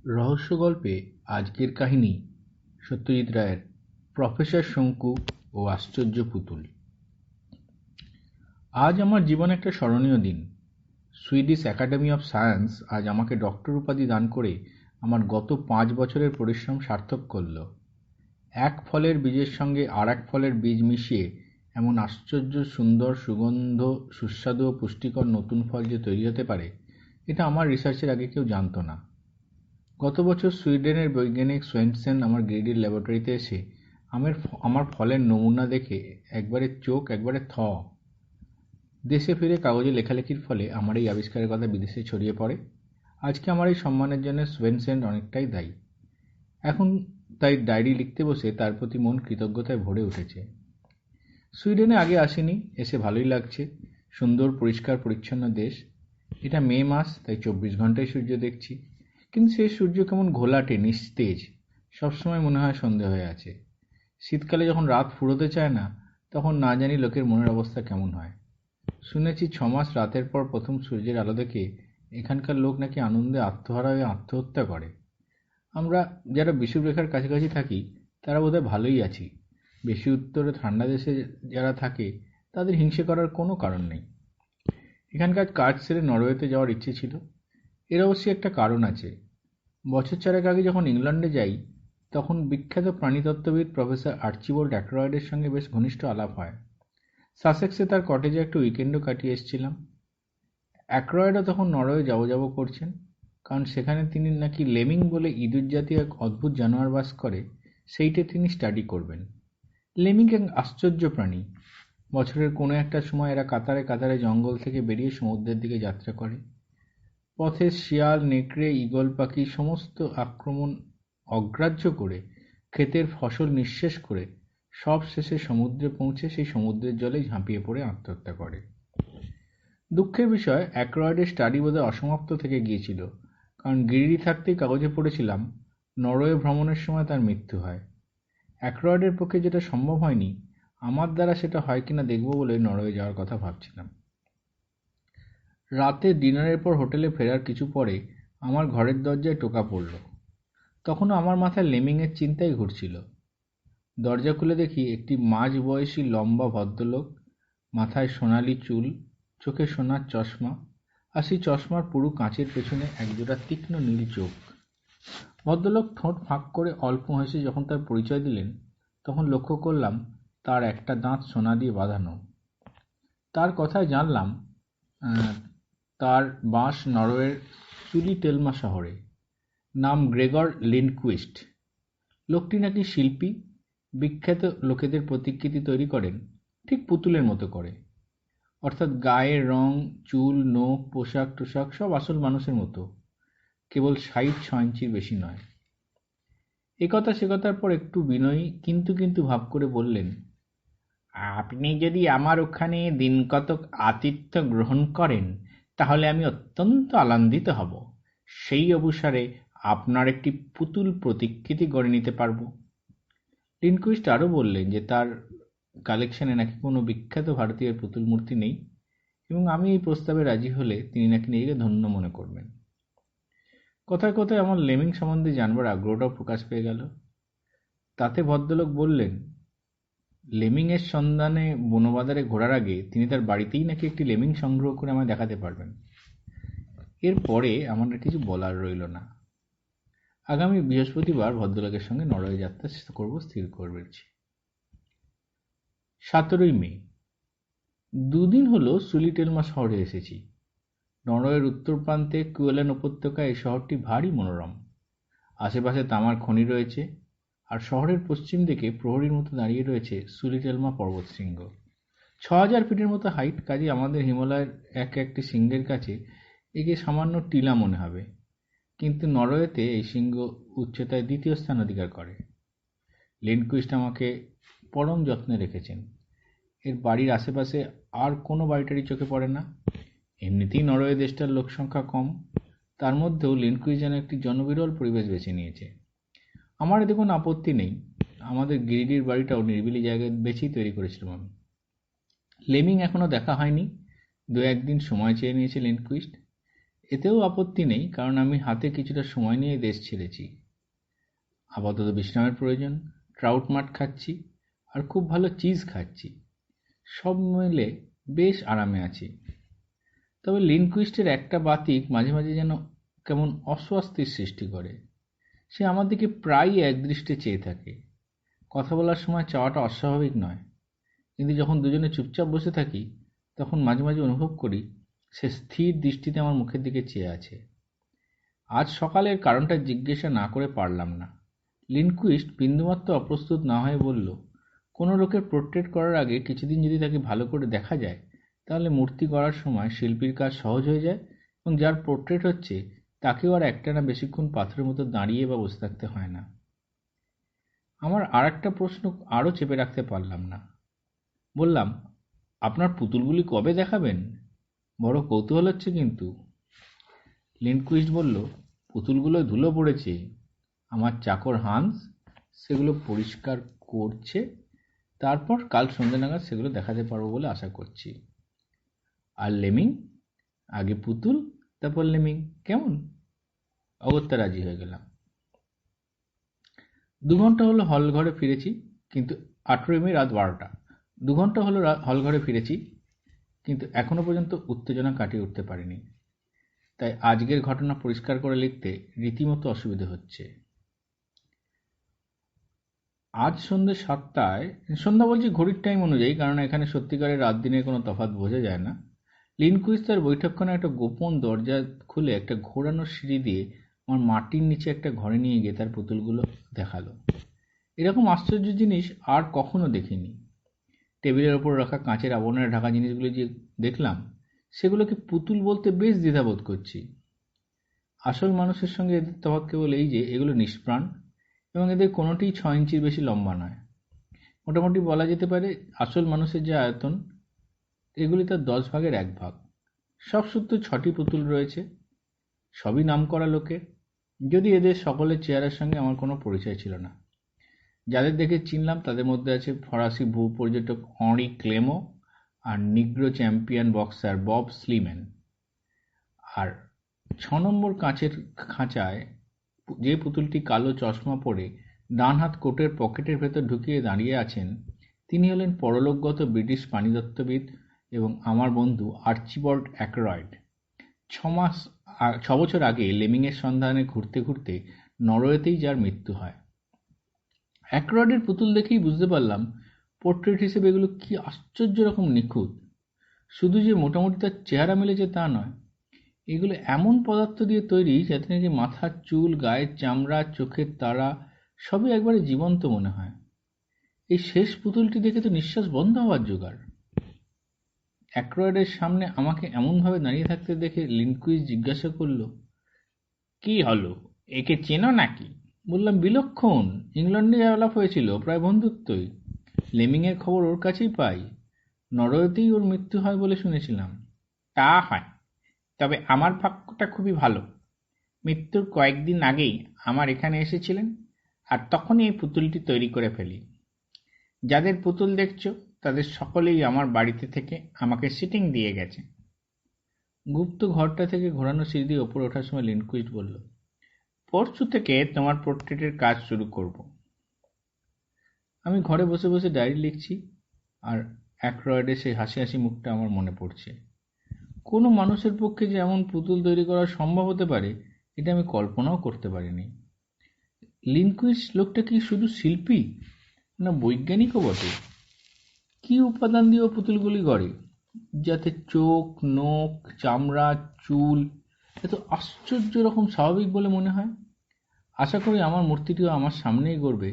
রহস্য গল্পে আজকের কাহিনী সত্যজিৎ রায়ের প্রফেসর শঙ্কু ও আশ্চর্য পুতুল। আজ আমার জীবনে একটা স্মরণীয় দিন। সুইডিশ একাডেমি অফ সায়েন্স আজ আমাকে ডক্টর উপাধি দান করে আমার গত 5 বছরের পরিশ্রম সার্থক করল। এক ফলের বীজের সঙ্গে আর এক ফলের বীজ মিশিয়ে এমন আশ্চর্য সুন্দর সুগন্ধ সুস্বাদু ও পুষ্টিকর নতুন ফল যে তৈরি হতে পারে, এটা আমার রিসার্চের আগে কেউ জানত না। গত বছর সুইডেনের বৈজ্ঞানিক সোয়েনসেন আমার গ্রিডির ল্যাবরেটরিতে এসে আমার ফলের নমুনা দেখে একবারে চোখ একবারে থ। দেশে ফিরে কাগজে লেখালেখির ফলে আমার এই আবিষ্কারের কথা বিদেশে ছড়িয়ে পড়ে। আজকে আমার এই সম্মানের জন্য সোয়েনসেন অনেকটাই দায়ী। এখন তাই ডায়েরি লিখতে বসে তার প্রতি মন কৃতজ্ঞতায় ভরে উঠেছে। সুইডেনে আগে আসিনি, এসে ভালোই লাগছে। সুন্দর পরিষ্কার পরিচ্ছন্ন দেশ। এটা মে মাস, তাই 24 ঘন্টায় সূর্য দেখছি। কিন্তু সেই সূর্য কেমন ঘোলাটে, নিস্তেজ। সবসময় মনে হয় সন্ধে হয়ে আছে। শীতকালে যখন রাত ফুরোতে চায় না, তখন না জানি লোকের মনের অবস্থা কেমন হয়। শুনেছি 6 মাস রাতের পর প্রথম সূর্যের আলো দেখে এখানকার লোক নাকি আনন্দে আত্মহারা হয়ে আত্মহত্যা করে। আমরা যারা বিষুবরেখার কাছাকাছি থাকি তারা বোধহয় ভালোই আছি। বেশি উত্তরে ঠান্ডা দেশে যারা থাকে তাদের হিংসে করার কোনো কারণ নেই। এখানকার কাজ সেরে নরওয়েতে যাওয়ার ইচ্ছে ছিল। এর অবশ্যই একটা কারণ আছে। বছর 4 আগে যখন ইংল্যান্ডে যাই, তখন বিখ্যাত প্রাণীতত্ত্ববিদ প্রফেসর আর্চিবোল্ড অ্যাকরয়েডের সঙ্গে বেশ ঘনিষ্ঠ আলাপ হয়। সাসেক্সে তার কটেজে একটা উইকেন্ডও কাটিয়ে এসেছিলাম। অ্যাকরয়েডও তখন নরওয়ে যাব করছেন, কারণ সেখানে তিনি নাকি লেমিং বলে ইঁদুর জাতীয় এক অদ্ভুত জানোয়ার বাস করে, সেইটা তিনি স্টাডি করবেন। লেমিং এক আশ্চর্য প্রাণী। বছরের কোনো একটা সময় এরা কাতারে কাতারে জঙ্গল থেকে বেরিয়ে সমুদ্রের দিকে যাত্রা করে। পথে শিয়াল, নেকড়ে, ঈগল পাখি সমস্ত আক্রমণ অগ্রাহ্য করে ক্ষেতের ফসল নিঃশেষ করে সব শেষে সমুদ্রে পৌঁছে সেই সমুদ্রের জলে ঝাঁপিয়ে পড়ে আত্মহত্যা করে। দুঃখের বিষয়, অ্যাকরয়েডের স্টাডি বোধহয় অসমাপ্ত থেকে গিয়েছিল, কারণ গিরিডি থাকতেই কাগজে পড়েছিলাম নরওয়ে ভ্রমণের সময় তার মৃত্যু হয়। অ্যাকরয়েডের পক্ষে যেটা সম্ভব হয়নি, আমার দ্বারা সেটা হয় কিনা দেখব বলে নরওয়ে যাওয়ার কথা ভাবছিলাম। রাতে ডিনারের পর হোটেলে ফেরার কিছু পরে আমার ঘরের দরজায় টোকা পড়ল। তখনও আমার মাথায় লেমিংয়ের চিন্তাই ঘুরছিল। দরজা খুলে দেখি একটি মাঝবয়সী লম্বা ভদ্রলোক, মাথায় সোনালি চুল, চোখে সোনার চশমা, আর সেই চশমার পুরু কাঁচের পেছনে একজোড়া তীক্ষ্ণ নীল চোখ। ভদ্রলোক ঠোঁট ফাঁক করে অল্প হেসে যখন তার পরিচয় দিলেন, তখন লক্ষ্য করলাম তার একটা দাঁত সোনা দিয়ে বাঁধানো। তার কথায় জানলাম তার বাস নরওয়ের সুলিটেলমা শহরে। নাম গ্রেগর লিন্ডকুইস্ট। লোকটি নাকি শিল্পী, বিখ্যাত লোকেদের প্রতিকৃতি তৈরি করেন ঠিক পুতুলের মতো করে, অর্থাৎ গায়ের রং, চুল, নখ, পোশাক টোশাক সব আসল মানুষের মতো, কেবল 6 ইঞ্চির বেশি নয়। একথা সে কথার পর একটু বিনয়ী কিন্তু কিন্তু ভাব করে বললেন, আপনি যদি আমার ওখানে দিন কতক আতিথ্য গ্রহণ করেন তাহলে আমি অত্যন্ত আনন্দিত হব। সেই অবসরে আপনার একটি পুতুল প্রতিকৃতি গড়ে নিতে পারব। লিন্ডকুইস্ট আরও বললেন যে তার কালেকশনে নাকি কোনো বিখ্যাত ভারতীয় পুতুল মূর্তি নেই, এবং আমি এই প্রস্তাবে রাজি হলে তিনি নাকি নিজেকে ধন্য মনে করবেন। কথায় কথায় আমার লেমিং সম্বন্ধে জানবার আগ্রহটাও প্রকাশ পেয়ে গেল। তাতে ভদ্রলোক বললেন, লেমিংয়ের সন্ধানে বনবাজারে ঘোরার আগে তিনি তার বাড়িতেই নাকি একটি লেমিং সংগ্রহ করে আমায় দেখাতে পারবেন। এরপরে আমার আর কিছু বলার রইল না। আগামী বৃহস্পতিবার ভদ্রলোকের সঙ্গে নরওয়ে যাত্রা করব স্থির করেছি। 17 মে। 2 দিন হলো সুলিটেলমা শহরে এসেছি। নরওয়ের উত্তর প্রান্তে কুয়েলেন উপত্যকায় এই শহরটি ভারী মনোরম। আশেপাশে তামার খনি রয়েছে, আর শহরের পশ্চিম দিকে প্রহরীর মতো দাঁড়িয়ে রয়েছে সুলিটেলমা পর্বতশৃঙ্গ। 6000 ফিটের মতো হাইট, কাজে আমাদের হিমালয়ের একটি শৃঙ্গের কাছে একে সামান্য টিলা মনে হবে, কিন্তু নরওয়েতে এই শৃঙ্গ উচ্চতায় 2য় স্থান অধিকার করে। লিন্ডকুইস্ট আমাকে পরম যত্নে রেখেছেন। এর বাড়ির আশেপাশে আর কোনো বাড়িটারই চোখে পড়ে না। এমনিতেই নরওয়ে দেশটার লোকসংখ্যা কম, তার মধ্যেও লিন্ডকুইস্ট যেন একটি জনবিরল পরিবেশ বেছে নিয়েছে। আমার এতে কোনো আপত্তি নেই। আমাদের গিরিডির বাড়িটাও নিরিবিলি জায়গায় বেছেই তৈরি করেছিলাম আমি। লেমিং এখনো দেখা হয়নি, 2-1 দিন সময় চেয়ে নিয়েছে লিন্ডকুইস্ট। এতেও আপত্তি নেই, কারণ আমি হাতে কিছুটা সময় নিয়ে দেশ ছেড়েছি। আপাতত বিশ্রামের প্রয়োজন, ট্রাউট মাছ খাচ্ছি আর খুব ভালো চিজ খাচ্ছি। সব মিলে বেশ আরামে আছি। তবে লিনকুইস্টের একটা বাতিক মাঝে মাঝে যেন কেমন অস্বস্তির সৃষ্টি করে। সে আমার দিকে প্রায়ই একদৃষ্টে চেয়ে থাকে। কথা বলার সময় চাওয়াটা অস্বাভাবিক নয়, কিন্তু যখন দুজনে চুপচাপ বসে থাকি তখন মাঝে মাঝে অনুভব করি সে স্থির দৃষ্টিতে আমার মুখের দিকে চেয়ে আছে। আজ সকালের কারণটা জিজ্ঞাসা না করে পারলাম না। লিনকুইস্ট বিন্দুমাত্র অপ্রস্তুত না হয়ে বলল, কোনো লোকের পোর্ট্রেট করার আগে কিছুদিন যদি তাকে ভালো করে দেখা যায় তাহলে মূর্তি গড়ার সময় শিল্পীর কাজ সহজ হয়ে যায়, এবং যার পোর্ট্রেট হচ্ছে তাকেও আর একটানা বেশিক্ষণ পাথরের মতো দাঁড়িয়ে বা বসে থাকতে হয় না। আমার আর একটা প্রশ্ন আরও চেপে রাখতে পারলাম না। বললাম, আপনার পুতুলগুলি কবে দেখাবেন? বড় কৌতূহল হচ্ছে কিন্তু। লিন্ডকুইস্ট বলল, পুতুলগুলোয় ধুলো পড়েছে। আমার চাকর হান্স সেগুলো পরিষ্কার করছে, তারপর কাল সন্ধ্যে নাগাদ সেগুলো দেখাতে পারবো বলে আশা করছি। আর লেমিং? আগে পুতুল তারপর লেমিং, কেমন? অগত্যা রাজি হয়ে গেলাম। 2 ঘন্টা হলো হল ঘরে ফিরেছি, কিন্তু 18 মে রাত 12টা। 2 ঘন্টা হলো হল ঘরে ফিরেছি, কিন্তু এখনো পর্যন্ত উত্তেজনা কাটিয়ে উঠতে পারিনি। তাই আজকের ঘটনা পরিষ্কার করে লিখতে রীতিমতো অসুবিধে হচ্ছে। আজ সন্ধ্যে 7টায়, সন্ধ্যা বলছি ঘড়ির টাইম অনুযায়ী, কারণ এখানে সত্যিকারের রাত দিনের কোনো তফাৎ বোঝা যায় না, লিনকুইস্ট তার বৈঠকখানে একটা গোপন দরজা খুলে একটা ঘোরানো সিঁড়ি দিয়ে আমার মাটির নিচে একটা ঘরে নিয়ে গিয়ে তার পুতুলগুলো দেখালো। এরকম আশ্চর্য জিনিস আর কখনো দেখিনি। টেবিলের ওপর রাখা কাঁচের আবরণের ঢাকা জিনিসগুলো যে দেখলাম, সেগুলোকে পুতুল বলতে বেশ দ্বিধাবোধ করছি। আসল মানুষের সঙ্গে এদের তফাৎ কেবল এই যে এগুলো নিষ্প্রাণ, এবং এদের কোনোটিই 6 ইঞ্চির বেশি লম্বা নয়। মোটামুটি বলা যেতে পারে আসল মানুষের যে আয়তন, এগুলি তার 10 ভাগের 1 ভাগ। সব সূত্রে 6টি পুতুল রয়েছে, সবই নামকরা লোকের, যদি এদের সকলের চেহারার সঙ্গে আমার কোনো পরিচয় ছিল না। যাদের দেখে চিনলাম তাদের মধ্যে আছে ফরাসি ভূপর্যটক অঁরি ক্লেমো আর negro champion boxer Bob Sliman. আর 6 নম্বর কাঁচের খাঁচায় যে পুতুলটি কালো চশমা পরে ডান হাত কোটের পকেটের ভেতর ঢুকিয়ে দাঁড়িয়ে আছেন, তিনি হলেন পরলোকগত ব্রিটিশ প্রাণিতত্ত্ববিদ এবং আমার বন্ধু আর্চিবাল্ড অ্যাকরয়েড। 6 বছর আগে লেমিংয়ের সন্ধানে ঘুরতে ঘুরতে নরওয়েতেই যার মৃত্যু হয়। অ্যাকরয়েডের পুতুল দেখেই বুঝতে পারলাম পোর্ট্রেট হিসেবে এগুলো কি আশ্চর্য রকম নিখুঁত। শুধু যে মোটামুটি তার চেহারা মিলেছে তা নয়, এগুলো এমন পদার্থ দিয়ে তৈরি যাতে নাকি মাথার চুল, গায়ের চামড়া, চোখের তারা সবই একবারে জীবন্ত মনে হয়। এই শেষ পুতুলটি দেখে তো নিঃশ্বাস বন্ধ হওয়ার জোগাড়। অ্যাকরয়েডের সামনে আমাকে এমনভাবে দাঁড়িয়ে থাকতে দেখে লিনকুইস্ট জিজ্ঞাসা করল, কি হলো, একে চেনো নাকি? বললাম, বিলক্ষণ, ইংল্যান্ডে আলাপ হয়েছিল, প্রায় বন্ধুত্বই। লেমিংয়ের খবর ওর কাছেই পাই, নরওয়েতেই ওর মৃত্যু হয় বলে শুনেছিলাম। তা হয়, তবে আমার ভাগ্যটা খুবই ভালো। মৃত্যুর কয়েকদিন আগেই আমার এখানে এসেছিলেন, আর তখনই এই পুতুলটি তৈরি করে ফেলি। যাদের পুতুল দেখছো তাদের সকলেই আমার বাড়িতে থেকে আমাকে সিটিং দিয়ে গেছে। গুপ্ত ঘরটা থেকে ঘোরানো সিঁড়ি দিয়ে ওপরে ওঠার সময় লিনকুইস্ট বলল, পরশু থেকে তোমার পোর্ট্রেটের কাজ শুরু করব। আমি ঘরে বসে বসে ডায়েরি লিখছি, আর অ্যাকরয়েডের সেই হাসি হাসি মুখটা আমার মনে পড়ছে। কোনো মানুষের পক্ষে যে এমন পুতুল তৈরি করা সম্ভব হতে পারে এটা আমি কল্পনাও করতে পারিনি। লিনকুইস্ট লোকটা কি শুধু শিল্পী, না বৈজ্ঞানিকও বটে? কি উপাদান দিয়ে ও পুতুলগুলি গড়ে, যাতে চোখ, নখ, চামড়া, চুল এত আশ্চর্য রকম স্বাভাবিক বলে মনে হয়? আশা করি আমার মূর্তিটিও আমার সামনেই গড়বে,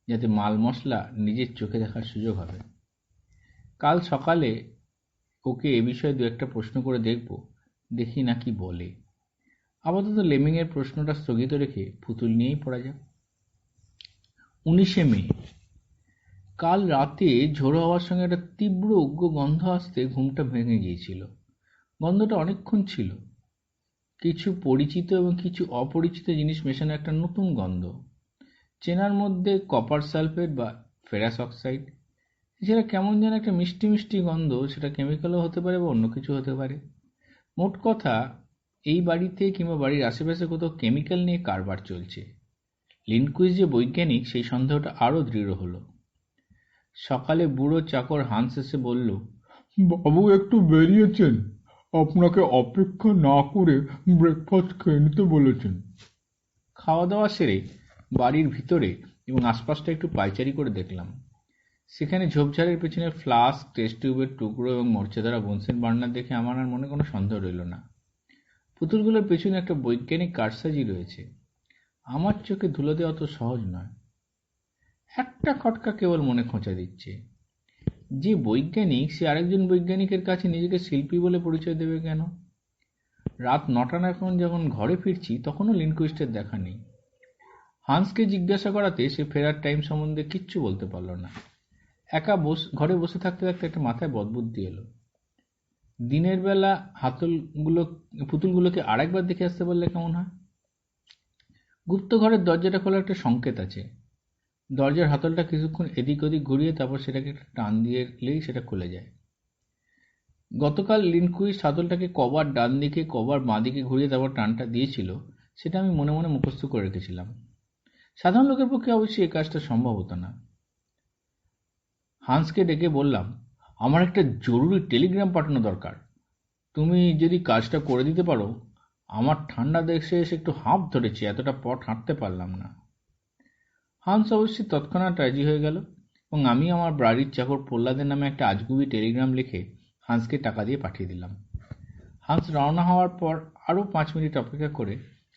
যাতে মাল মশলা নিজের চোখে দেখার সুযোগ হবে। কাল সকালে ওকে এ বিষয়ে 2-1টা প্রশ্ন করে দেখব, দেখি না কি বলে। আপাতত লেমিংয়ের প্রশ্নটা স্থগিত রেখে পুতুল নিয়েই পড়া যাক। 19 মে। কাল রাতে ঝোড়ো হওয়ার সঙ্গে একটা তীব্র উগ্র গন্ধ আসতে ঘুমটা ভেঙে গিয়েছিল। গন্ধটা অনেকক্ষণ ছিল, কিছু পরিচিত এবং কিছু অপরিচিত জিনিস মেশানো একটা নতুন গন্ধ। চেনার মধ্যে কপার সালফেট বা ফেরাস অক্সাইড, এছাড়া কেমন যেন একটা মিষ্টি মিষ্টি গন্ধ, সেটা কেমিক্যালও হতে পারে বা অন্য কিছু হতে পারে। মোট কথা, এই বাড়িতে কিংবা বাড়ির আশেপাশে কোথাও কেমিক্যাল নিয়ে কারবার চলছে। লিন্ডকুইস্ট যে বৈজ্ঞানিক সেই সন্দেহটা আরও দৃঢ় হলো। সকালে বুড়ো চাকর হান্স এসে বলল, বাবু একটু বেরিয়েছেন, আপনাকে অপেক্ষা না করে ব্রেকফাস্ট খেয়ে নিতে বলেছেন। খাওয়া দাওয়া সেরে বাড়ির ভিতরে এবং আশপাশটা একটু পাইচারি করে দেখলাম। সেখানে ঝোপঝাড়ের পেছনে ফ্লাস্ক, টেস্ট টিউবের টুকরো এবং মরচে ধরা বনসের বার্নার দেখে আমার আর মনে কোনো সন্দেহ রইল না। পুতুলগুলোর পেছনে একটা বৈজ্ঞানিক কারসাজি রয়েছে। আমার চোখে ধুলো দেওয়া অত সহজ নয়। একটা খটকা কেবল মনে খোঁচা দিচ্ছে, যে বৈজ্ঞানিক সে আরেকজন বৈজ্ঞানিকের কাছে নিজেকে শিল্পী বলে পরিচয় দেবে কেন? রাত 9টা এখন যখন ঘরে ফিরছি তখনও লিন্ডকুইস্টের দেখা নেই। হান্সকে জিজ্ঞাসা করাতে সে ফেরার টাইম সম্বন্ধে কিচ্ছু বলতে পারল না। একা ঘরে বসে থাকতে থাকতে একটা মাথায় বদবুদ্ধি এলো। দিনের বেলা পুতুলগুলোকে আরেকবার দেখে আসতে পারলে কেমন হয়? গুপ্ত ঘরের দরজাটা খোলার একটা সংকেত আছে। দরজার হাতলটা কিছুক্ষণ এদিক ওদিক ঘুরিয়ে তারপর সেটাকে একটা টান দিলেই সেটা খুলে যায়। গতকাল লিন্ডকুইস্ট হাতলটাকে কবার ডান দিকে কবার বাঁ দিকে ঘুরিয়ে তারপর টানটা দিয়েছিল সেটা আমি মনে মনে মুখস্থ করে রেখেছিলাম। সাধারণ লোকের পক্ষে অবশ্যই এই কাজটা সম্ভব হতো না। হান্সকে ডেকে বললাম, আমার একটা জরুরি টেলিগ্রাম পাঠানো দরকার। তুমি যদি কাজটা করে দিতে পারো। আমার ঠান্ডা দেশে এসে একটু হাঁপ ধরেছে, এতটা পথ হাঁটতে পারলাম না। হান্স অবশ্যই তৎক্ষণাৎ রাজি হয়ে গেল এবং আমি আমার বাড়ির চাকর প্রহ্লাদের নামে একটা আজগুবি টেলিগ্রাম লিখে হান্সকে টাকা দিয়ে পাঠিয়ে দিলাম। হান্স রওনা হওয়ার পর আরও 5 মিনিট অপেক্ষা করে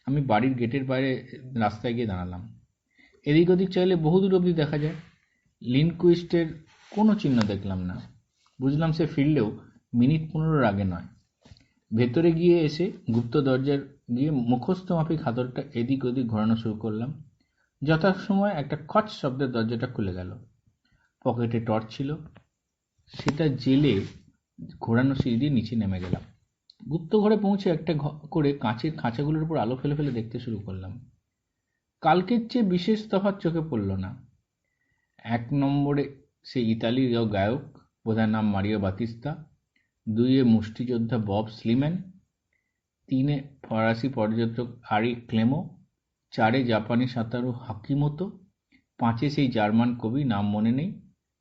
আমি বাড়ির গেটের বাইরে রাস্তায় গিয়ে দাঁড়ালাম। এদিক ওদিক চাইলে বহুদূর অবধি দেখা যায়। লিন্ডকুইস্টের কোনো চিহ্ন দেখলাম না। বুঝলাম সে ফিরলেও মিনিট 15 আগে নয়। ভেতরে গিয়ে এসে গুপ্ত দরজার গিয়ে মুখস্থ মাফিক হাতলটা এদিক ওদিক ঘোরানো শুরু করলাম। যথাসময়ে একটা খচ শব্দের দরজাটা খুলে গেল। পকেটে টর্চ ছিল, সেটা জেলে ঘোরানো সিঁড়ি দিয়ে নিচে নেমে গেলাম। গুপ্ত ঘরে পৌঁছে একটা করে কাঁচের খাঁচাগুলোর উপর আলো ফেলে ফেলে দেখতে শুরু করলাম। কালকের চেয়ে বিশেষ তফাৎ চোখে পড়ল না। 1 নম্বরে সে ইতালির গায়ক, বোধহয় নাম মারিও বাতিস্তা। 2-এ মুষ্টিযোদ্ধা বব স্লিম্যান। 3-এ ফরাসি পর্যটক আরি ক্লেমো। 4-এ জাপানি সাঁতারু হাকিমোতো। 5-এ সেই জার্মান কবি, নাম মনে নেই।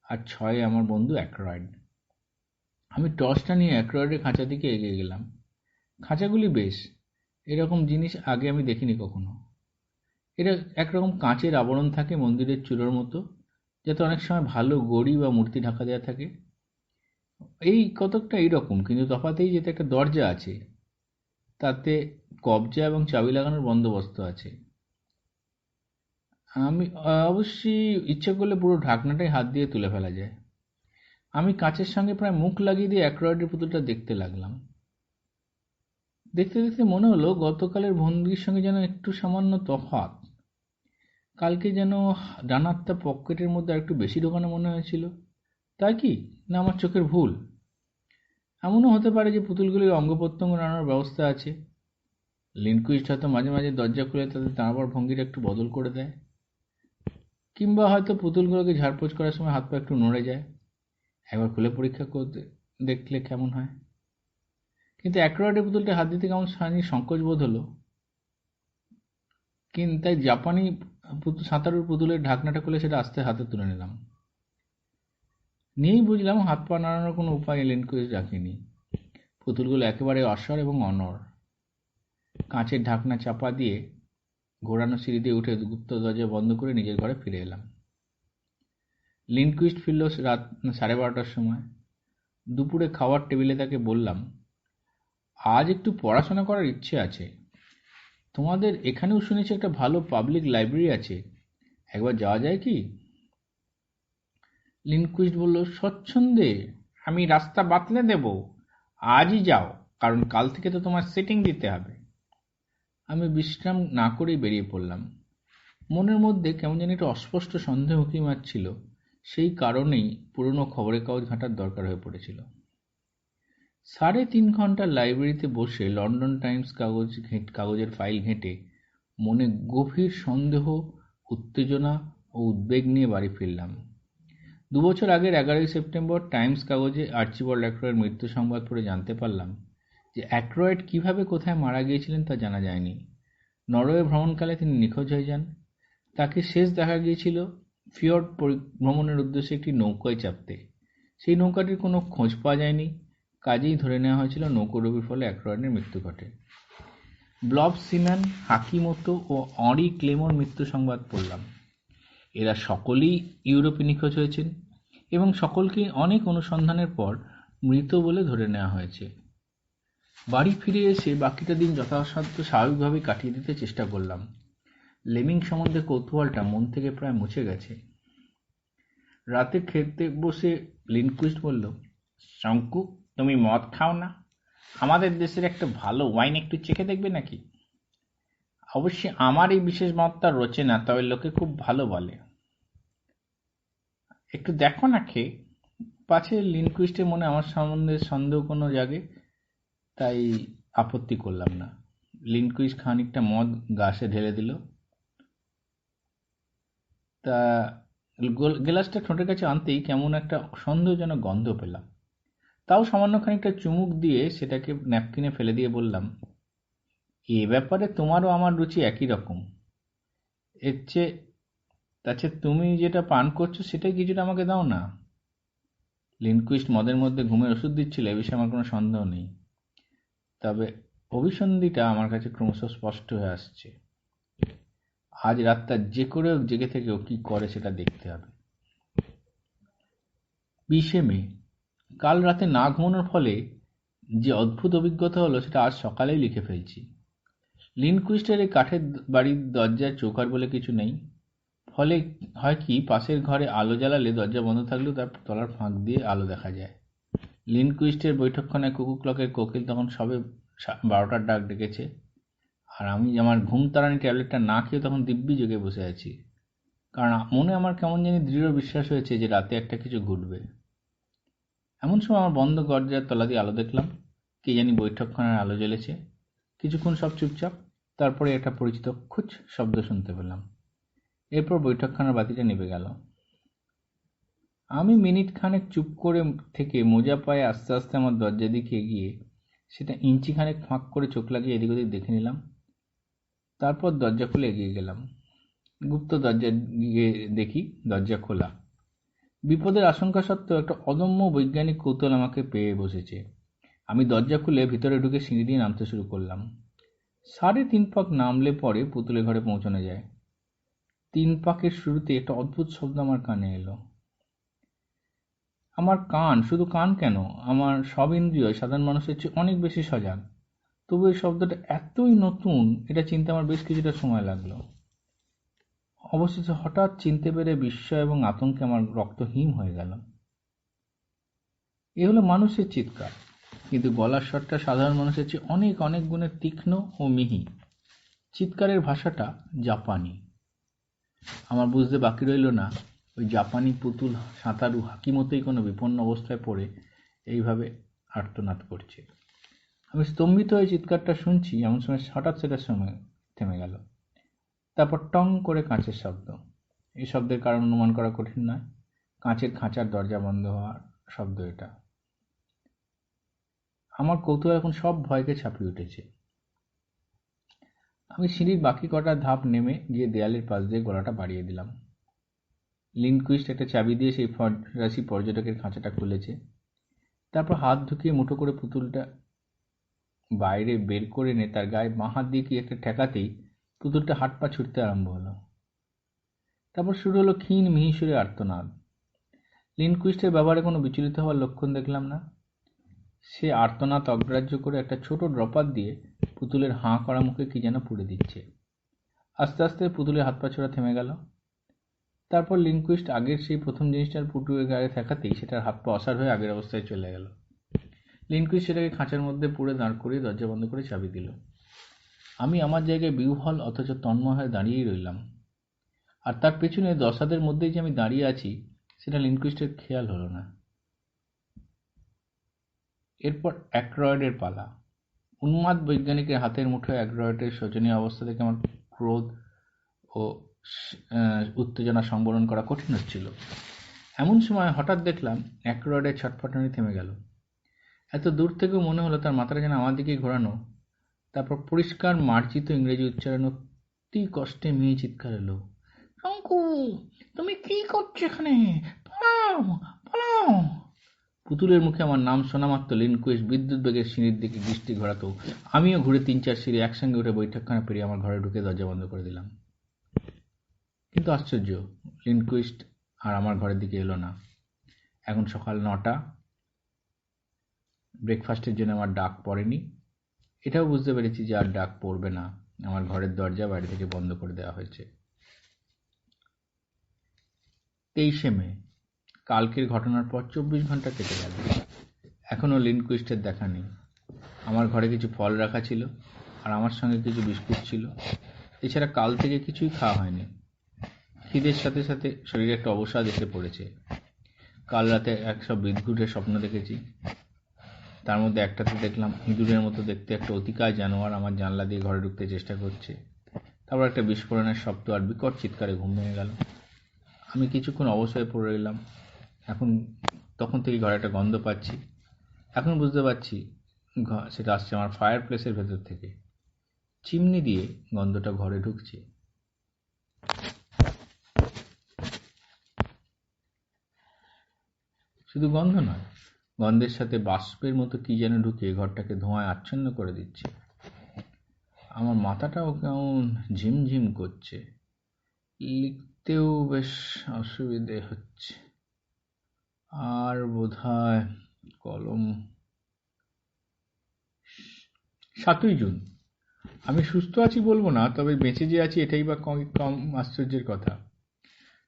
আর 6-এ আমার বন্ধু অ্যাক্রয়েড। আমি টর্চটা নিয়ে অ্যাক্রয়েডের খাঁচার দিকে এগিয়ে গেলাম। খাঁচাগুলি বেশ, এরকম জিনিস আগে আমি দেখিনি কখনো। এটা একরকম কাঁচের আবরণ থাকে মন্দিরের চূড়োর মতো, যাতে অনেক সময় ভালো গড়ি বা মূর্তি ঢাকা দেওয়া থাকে। এই কতকটা এইরকম, কিন্তু তফাৎ এই যেতে একটা দরজা আছে, তাতে কবজা এবং চাবি লাগানোর বন্দোবস্ত আছে। আমি অবশ্যই ইচ্ছে করলে পুরো ঢাকনাটাই হাত দিয়ে তুলে ফেলা যায়। আমি কাঁচের সঙ্গে প্রায় মুখ লাগিয়ে দিয়ে অ্যাক্রয়েডের পুতুলটা দেখতে লাগলাম। দেখতে দেখতে মনে হলো গতকালের ভঙ্গির সঙ্গে যেন একটু সামান্য তফাৎ। কালকে যেন ডানারটা পকেটের মধ্যে একটু বেশি ঢোকানো মনে হয়েছিল। তাই কি না আমার চোখের ভুল? এমনও হতে পারে যে পুতুলগুলির অঙ্গ প্রত্যঙ্গ নাড়ানোর ব্যবস্থা আছে। লিন্ডকুইস্ট হয়তো মাঝে মাঝে দরজা খুলে তাদের দাঁড়াবার ভঙ্গিটা একটু বদল করে দেয়, কিংবা হয়তো পুতুলগুলোকে ঝাড়পোছ করার সময় হাত পা একটু নড়ে যায়। একবার খুলে পরীক্ষা করতে দেখলে কেমন হয়। কিন্তু অ্যাক্রয়েডের পুতুলটা হাত দিতে কেমন সংকোচ বোধ হলো। কিন্তু তাই জাপানি সাঁতারুর পুতুলের ঢাকনাটা খুলে সেটা আস্তে হাতে তুলে নিলাম। নিয়েই বুঝলাম হাত পা নাড়ানোর কোনো উপায় লিন্ডকুইস্ট রাখিনি। পুতুলগুলো একেবারে অসর এবং অনড়। কাঁচের ঢাকনা চাপা দিয়ে ঘোরানো সিঁড়ি দিয়ে উঠে গুপ্ত দরজা বন্ধ করে নিজের ঘরে ফিরে এলাম। লিন্ডকুইস্ট ফিরল রাত 12:30টার সময়। দুপুরে খাওয়ার টেবিলে তাকে বললাম, আজ একটু পড়াশোনা করার ইচ্ছে আছে। তোমাদের এখানেও শুনেছি একটা ভালো পাবলিক লাইব্রেরি আছে, একবার যাওয়া যায় কি? লিন্ডকুইস্ট বলল, স্বচ্ছন্দে, আমি রাস্তা বাতলে দেব। আজই যাও, কারণ কাল থেকে তো তোমার সিটিং দিতে হবে। আমি বিশ্রাম না করেই বেরিয়ে পড়লাম। মনের মধ্যে কেমন যেন একটা অস্পষ্ট সন্দেহ উঁকি মারছিল, সেই কারণেই পুরনো খবরের কাগজ ঘাঁটার দরকার হয়ে পড়েছিল। 3.5 ঘন্টা লাইব্রেরিতে বসে লন্ডন টাইমস কাগজের ফাইল ঘেঁটে মনে গভীর সন্দেহ, উত্তেজনা ও উদ্বেগ নিয়ে বাড়ি ফিরলাম। 2 বছর আগের 11ই সেপ্টেম্বর টাইমস কাগজে আর্চিবাল্ড অ্যাক্রয়ের মৃত্যু সংবাদ পড়ে জানতে পারলাম যে অ্যাক্রয়েড কিভাবে কোথায় মারা গিয়েছিলেন তা জানা যায়নি। নরওয়ে ভ্রমণকালে তিনি নিখোঁজ হয়ে যান। তাকে শেষ দেখা গিয়েছিল ফিয়র্ড ভ্রমণের উদ্দেশ্যে একটি নৌকায় চাপতে। সেই নৌকাটির কোনো খোঁজ পাওয়া যায়নি, কাজেই ধরে নেওয়া হয়েছিল নৌকাডুবির ফলে অ্যাক্রয়েডের মৃত্যু ঘটে। ব্লব সিম্যান, হাকিমোতো ও অঁরি ক্লেমোর মৃত্যু সংবাদ পড়লাম। এরা সকলেই ইউরোপে নিখোঁজ হয়েছেন এবং সকলকেই অনেক অনুসন্ধানের পর মৃত বলে ধরে নেওয়া হয়েছে। বাড়ি ফিরে এসে বাকিটা দিন যথাসাধ্য স্বাভাবিকভাবে কাটিয়ে দিতে চেষ্টা করলাম। লেমিং সম্বন্ধে কৌতূহলটা মন থেকে প্রায় মুছে গেছে। রাতে খেতে বসে লিনকুইস্ট বলল, শঙ্কু, তুমি মদ খাও না? আমাদের দেশের একটা ভালো ওয়াইন একটু চেখে দেখবে নাকি? অবশ্যই আমার এই বিশেষ মদটা রোচে না, তবে লোকে খুব ভালো বলে। একটু দেখো না খেয়ে, পাছে লিনকুইস্টের মনে আমার সম্বন্ধে সন্দেহ কোনো জাগে। তাই আপত্তি করলাম না। লিনকুইস্ট খানিকটা মদ গ্লাসে ঢেলে দিল। তা গ্লাসটা ঠোঁটের কাছে আনতেই কেমন একটা সন্দেহজনক গন্ধ পেলাম। তাও সামান্য খানিকটা চুমুক দিয়ে সেটাকে ন্যাপকিনে ফেলে দিয়ে বললাম, এ ব্যাপারে তোমারও আমার রুচি একই রকম। এর চেয়ে তাছে তুমি যেটা পান করছো সেটাই কিছুটা আমাকে দাও না। লিনকুইস্ট মদের মধ্যে ঘুমের ওষুধ দিচ্ছিল, এ বিষয়ে আমার কোনো সন্দেহ নেই। তবে অভিসন্ধিটা আমার কাছে ক্রমশ স্পষ্ট হয়ে আসছে। আজ রাতটা যে করে হোক জেগে থেকেও কি করে সেটা দেখতে হবে। 20শে মে। কাল রাতে না ঘুমানোর ফলে যে অদ্ভুত অভিজ্ঞতা হলো সেটা আজ সকালেই লিখে ফেলছি। লিনকুইস্টের এই কাঠের বাড়ির দরজার চৌকাঠ বলে কিছু নেই। ফলে হয় কি, পাশের ঘরে আলো জ্বালালে দরজা বন্ধ থাকলেও তার তলার ফাঁক দিয়ে আলো দেখা যায়। লিনকুইস্টের বৈঠকখানায় কুকু ক্লকের কোকিল তখন সবে 12টার ডাক ডেকেছে, আর আমি আমার ঘুম তাড়ানি ট্যাবলেটটা না খেয়ে তখন দিব্যি জেগে বসে আছি। কারণ মনে আমার কেমন জানি দৃঢ় বিশ্বাস হয়েছে যে রাতে একটা কিছু ঘটবে। এমন সময় আমার বন্ধ দরজার তলা দিয়ে আলো দেখলাম। কে জানি বৈঠকখানার আলো জ্বেলেছে। কিছুক্ষণ সব চুপচাপ, তারপরে একটা পরিচিত খুচ শব্দ শুনতে পেলাম। এরপর বৈঠকখানার বাতিটা নিভে গেল। আমি মিনিট খানেক চুপ করে থেকে মোজা পায়ে আস্তে আস্তে আমার দরজার দিকে এগিয়ে সেটা ইঞ্চি খানেক ফাঁক করে চোখ লাগিয়ে এদিক ওদিক দেখে নিলাম। তারপর দরজা খুলে এগিয়ে গেলাম। গুপ্ত দরজা গিয়ে দেখি দরজা খোলা। বিপদের আশঙ্কা সত্ত্বেও একটা অদম্য বৈজ্ঞানিক কৌতূহল আমাকে পেয়ে বসেছে। আমি দরজা খুলে ভিতরে ঢুকে সিঁড়ি দিয়ে নামতে শুরু করলাম। 3.5 পাক নামলে পরে পুতুলের ঘরে পৌঁছানো যায়। 3 পাকের শুরুতে একটা অদ্ভুত শব্দ আমার কানে এলো। আমার কান, শুধু কান কেন, আমার সব ইন্দ্রিয় সাধারণ মানুষের চেয়ে অনেক বেশি সজাগ। তবু এই শব্দটা এতই নতুন, এটা চিনতে আমার বেশ কিছুটা সময় লাগলো। অবশেষে হঠাৎ চিনতে পেরে বিস্ময় এবং আতঙ্কে আমার রক্ত হিম হয়ে গেল। এ হলো মানুষের চিৎকার, কিন্তু গলার স্বরটা সাধারণ মানুষের চেয়ে অনেক অনেক গুণে তীক্ষ্ণ ও মিহি। চিৎকারের ভাষাটা জাপানি। আমার বুঝতে বাকি রইল না ওই জাপানি পুতুল সাঁতারু হাকিমতোই কোনো বিপন্ন অবস্থায় পড়ে এইভাবে আর্তনাদ করছে। আমি স্তম্ভিত হয়ে চিৎকারটা শুনছি, এমন সময় হঠাৎ সেটার সময় থেমে গেল। তারপর টং করে কাঁচের শব্দ। এই শব্দের কারণ অনুমান করা কঠিন নয়। কাঁচের খাঁচার দরজা বন্ধ হওয়ার শব্দ এটা। আমার কৌতূহল এখন সব ভয়কে ছাপিয়ে উঠেছে। আমি সিঁড়ির বাকি কটা ধাপ নেমে গিয়ে দেয়ালের পাশ দিয়ে গলাটা বাড়িয়ে দিলাম। লিনকুইস্ট একটা চাবি দিয়ে সেই ফরাসি পর্যটকের খাঁচাটা খুলেছে। তারপর হাত ঢুকিয়ে মুঠো করে পুতুলটা বাইরে বের করে এনে তার গায়ে বাঁ হাত দিয়ে কি একটা ঠেকাতেই পুতুলটা হাত পা ছুটতে আরম্ভ হলো। তারপর শুরু হলো ক্ষীণ মিহি সুরে আর্তনাদ। লিনকুইস্টের ব্যাপারে কোনো বিচলিত হওয়ার লক্ষণ দেখলাম না। সে আর্তনাদ অগ্রাহ্য করে একটা ছোট ড্রপার দিয়ে পুতুলের হাঁ করা মুখে কি যেন পুড়ে দিচ্ছে। আস্তে আস্তে পুতুলের হাত পা ছোড়া থেমে গেল। তারপর লিনকুইস্ট আগের সেই প্রথম জিনিসটার পুতুলের গায়ে ঠেকাতেই সেটার হাত পা অসাড় হয়ে আগের অবস্থায় চলে গেল। লিনকুইস্ট সেটাকে খাঁচার মধ্যে পুরে দাঁড় করিয়ে দরজা বন্ধ করে চাবি দিল। আমি আমার জায়গায় বিহ্বল অথচ তন্ময় হয়ে দাঁড়িয়েই রইলাম। আর তার পেছনে 10 হাতের মধ্যেই যে আমি দাঁড়িয়ে আছি সেটা লিনকুইস্টের খেয়াল হলো না। এরপর অ্যাক্রয়েডের পালা। উন্মাদ বৈজ্ঞানিকের হাতের মুঠোয় অ্যাক্রয়েডের শোচনীয় অবস্থা দেখে আমার ক্রোধ ও উত্তেজনা সংবরণ করা কঠিন হচ্ছিল। এমন সময় হঠাৎ দেখলাম অ্যাক্রয়েডের ছটফটানি থেমে গেল। এত দূর থেকেও মনে হলো তার মাথাটা যেন আমার দিকেই ঘোরানো। তারপর পরিষ্কার মার্জিত ইংরেজি উচ্চারণ, অতি কষ্টে মেয়ে চিৎকার এলো, শঙ্কু, তুমি কি করছো এখানে? পালাও, পালাও! পুতুলের মুখে আমার নাম শোনা মাত্র লিনকুইস্ট বিদ্যুৎ বেগের সিঁড়ির দিকে দৃষ্টি ঘোরাতো। আমিও ঘুরে 3-4 সিঁড়ি একসঙ্গে উঠে বৈঠকখানা পেরিয়ে আমার ঘরে ঢুকে দরজা বন্ধ করে দিলাম। কিন্তু আশ্চর্য, লিনকুইস্ট আর আমার ঘরের দিকে এলো না। এখন সকাল 9টা। ব্রেকফাস্টের জন্য আমার ডাক পড়েনি। এটাও বুঝতে পেরেছি যে আর ডাক পড়বে না। আমার ঘরের দরজা বাইরে থেকে বন্ধ করে দেওয়া হয়েছে। 23শে মে। কালকের ঘটনার পর 24 ঘন্টা কেটে গেল। এখনও লিনকুইস্টের দেখা নেই। আমার ঘরে কিছু ফল রাখা ছিল, আর আমার সঙ্গে কিছু বিস্কুট ছিল। এছাড়া কাল থেকে কিছুই খাওয়া হয়নি। খিদের সাথে সাথে শরীরে একটা অবসাদ এসে পড়েছে। কাল রাতে একসব বিদঘুটে স্বপ্ন দেখেছি। তার মধ্যে একটাতে দেখলাম ইঁদুরের মতো দেখতে একটা অতিকায় জানোয়ার আমার জানলা দিয়ে ঘরে ঢুকতে চেষ্টা করছে। তারপর একটা বিস্ফোরণের শব্দ আর বিকট চিৎকারে ঘুম ভেঙে গেল। আমি কিছুক্ষণ অবশ হয়ে পড়ে রইলাম। তখন থেকে ঘরে একটা গন্ধ পাচ্ছি। এখন বুঝতে পারছি সেটা আসছে আমার ফায়ার প্লেসের ভেতর থেকে। চিমনি দিয়ে গন্ধটা ঘরে ঢুকছে। শুধু গন্ধ নয়, গন্ধের সাথে বাষ্পের মতো কি যেন ঢুকে ঘরটাকে ধোঁয়ায় আচ্ছন্ন করে দিচ্ছে। আমার মাথাটাও কেমন ঝিমঝিম করছে। লিখতেও বেশ অসুবিধে হচ্ছে। আর বোধহয় কলম। 7ই জুন। আমি সুস্থ আছি বলবো না, তবে বেঁচে যে আছি এটাই বা কম আশ্চর্যের কথা।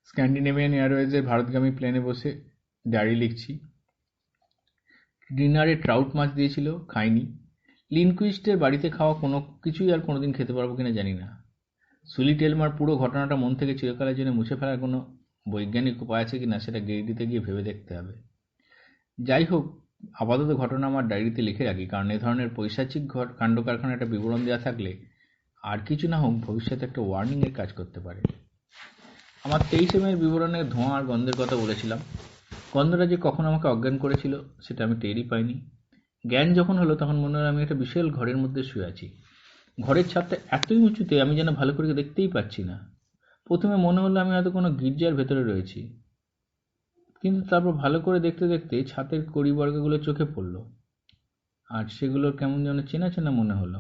স্ক্যান্ডিনেভিয়ান এয়ারওয়েজের ভারতগামী প্লেনে বসে ডায়েরি লিখছি। ডিনারে ট্রাউট মাছ দিয়েছিল, খাইনি। লিনকুইস্টের বাড়িতে খাওয়া কোনো কিছুই আর কোনোদিন খেতে পারবো কিনা জানি না। সুলি টেলমার পুরো ঘটনাটা মন থেকে চিরকালের জন্য মুছে ফেলার কোনো বৈজ্ঞানিক উপায় আছে কিনা সেটা গেরিটিতে গিয়ে ভেবে দেখতে হবে। যাই হোক, আপাতত ঘটনা আমার ডায়েরিতে লিখে রাখি, কারণ এ ধরনের পৈশাচিক কাণ্ড কারখানা একটা বিবরণ দেওয়া থাকলে আর কিছু না হোক ভবিষ্যতে একটা ওয়ার্নিং এর কাজ করতে পারে। আমার 23শে মেয়ের বিবরণে ধোঁয়া আর গন্ধের কথা বলেছিলাম। গন্ধটা যে কখন আমাকে অজ্ঞান করেছিল সেটা আমি টেরই পাইনি। জ্ঞান যখন হলো তখন মনে হয় আমি একটা বিশাল ঘরের মধ্যে শুয়ে আছি। ঘরের ছাদটা এতই উঁচুতে আমি যেন ভালো করে দেখতেই পাচ্ছি না। প্রথমে মনে হলো আমি হয়তো কোনো গির্জার ভেতরে রয়েছি, কিন্তু তারপর ভালো করে দেখতে দেখতে ছাদের কড়িবর্গগুলো চোখে পড়ল, আর সেগুলোর কেমন যেন চেনা চেনা মনে হলো।